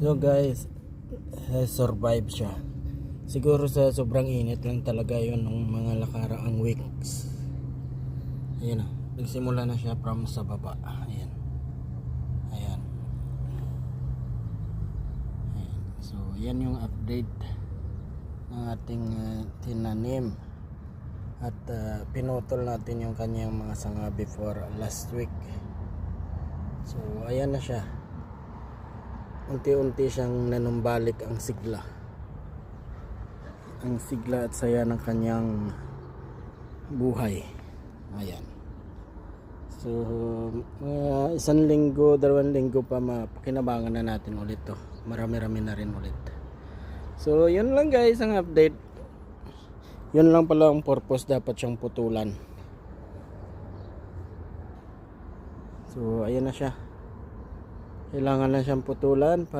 So guys, survive siya. Siguro sa sobrang init lang talaga yun nung mga nakaraang weeks. Ayan na, nagsimula na siya from sa baba. Ayan. Ayan. Ayan. So yan yung update ng ating tinanim. At pinutol natin yung kanyang mga sanga before last week. So ayan na siya. Unti-unti siyang nanumbalik ang sigla. Ang sigla at saya ng kanyang buhay. Ayan. So isang linggo, 2 linggo pa mapakinabangan na natin ulit to. Marami-rami na rin ulit. So yun lang guys ang update. Yun lang pala ang purpose, dapat siyang putulan. So ayan na siya. Kailangan na siyang putulan